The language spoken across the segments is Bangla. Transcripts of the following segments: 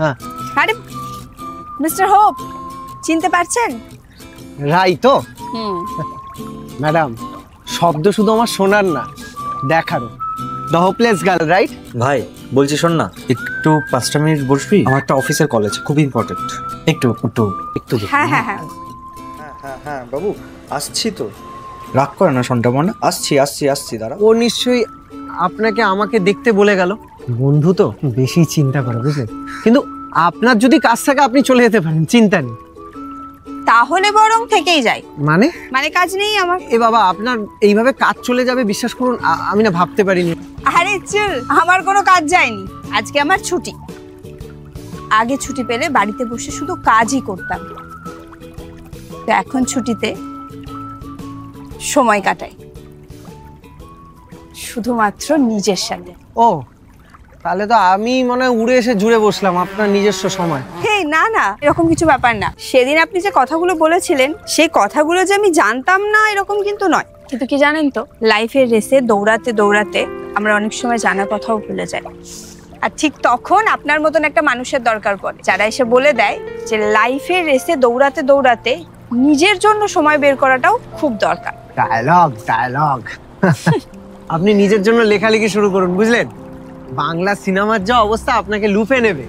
হ্যাঁ। আরে মিস্টার হোপ, চিনতে পারছেন? রাই তো? ম্যাডাম, শব্দ শুধু আমার শোনার না, দেখারও। The hopeless girl, right? ভাই বলছি শোন না, একটু 5টা মিনিট বসবি? আমার একটা অফিসের কল আছে, খুব ইম্পর্টেন্ট। একটু একটু একটু হ্যাঁ হ্যাঁ হ্যাঁ হ্যাঁ বাবু, আসছি তো। রাগ করে না শোনটা মনে, আসছি আসছি আসছি, দাঁড়া। ও নিশ্চয়ই আপনাকে আমাকে দেখতে বলে গেল। বন্ধু তো বেশি চিন্তা করে, বুঝলেন? কিন্তু আপনার যদি কাজ থাকে আপনি চলে যেতে পারেন, চিন্তা নেই। তাহলে বরং থেকেই যাই। মানে মানে কাজ নেই আমার। এ বাবা, আপনার এইভাবে কাজ চলে যাবে বিশ্বাস করুন আমি না ভাবতে পারিনি। আরে চল, আমার কোনো কাজ যায়নি, আজকে আমার ছুটি। আগে ছুটি পেলে বাড়িতে বসে শুধু কাজই করতাম, তো এখন ছুটিতে সময় কাটাই শুধুমাত্র নিজের সাথে। ও, তাহলে তো আমি মনে হয় উড়ে এসে জুড়ে বসলাম আপনার নিজস্ব সময়। হেই না না, এরকম কিছু ব্যাপার না। সেদিন আপনি যে কথাগুলো বলেছিলেন সেই কথাগুলো যে আমি জানতাম না এরকম কিন্তু নয়। কিন্তু কি জানেন তো, লাইফের রেসে দৌড়াতে দৌড়াতে আমরা অনেক সময় জানা কথাও ভুলে যাই। আর ঠিক তখন আপনার মতন একটা মানুষের দরকার পড়ে, যারা এসে বলে দেয় যে লাইফের রেসে দৌড়াতে দৌড়াতে নিজের জন্য সময় বের করাটাও খুব দরকার। Dialogue dialogue. আপনি নিজের জন্য লেখালেখি শুরু করুন, বুঝলেন? বাংলা সিনেমার যা অবস্থা আপনাকে লুফে নেবে।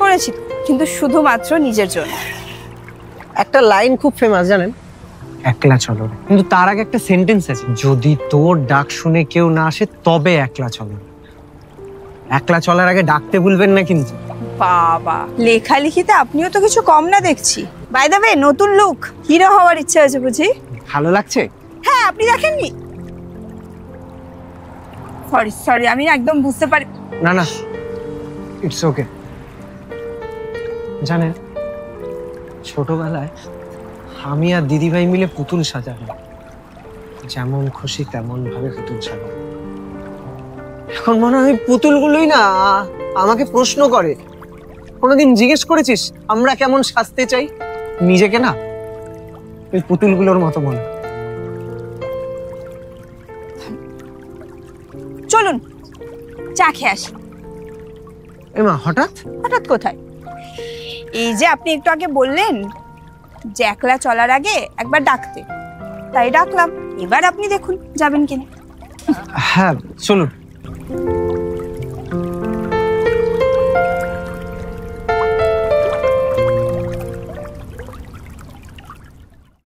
করেছি, কিন্তু শুধুমাত্র নিজের জন্য। একটা লাইন খুব ফেমাস, জানেন? একলা চলো। কিন্তু তার আগে একটা সেন্টেন্স আছে, যদি তোর ডাক শুনে কেউ না আসে তবে একলা চলো। একলা চলার আগে ডাকতে ভুলবেন না কিন্তু। বাবা, লেখালেখিতে আপনিও তো কিছু কম না দেখছি। বাই দ্য ওয়ে, নতুন লুক, হিরো হওয়ার ইচ্ছা হয়েছে বুঝি? ভালো লাগছে? হ্যাঁ, আপনি দেখেননি? সরি সরি, আমি একদম বুঝতে পারি। না না, ইটস ওকে। জানেন, ছোটবেলায় আমি আর দিদিভাই মিলে পুতুল সাজাতাম, যেমন খুশি তেমন ভাবে পুতুল সাজাতাম। এখন মনে হয় পুতুলগুলোই না আমাকে প্রশ্ন করে। কোনোদিন জিজ্ঞেস করেছিস আমরা কেমন সাজতে চাই? নিজেকে না ওই পুতুলগুলোর মতো মনে। চলুন চা খেয়ে আসি। এমা, হঠাৎ হঠাৎ কোথায়? এই যে আপনি একটু আগে বললেন যে একলা চলার আগে একবার ডাকতে, তাই ডাকলাম। এবার আপনি দেখুন যাবেন কিনা। হ্যাঁ চলুন।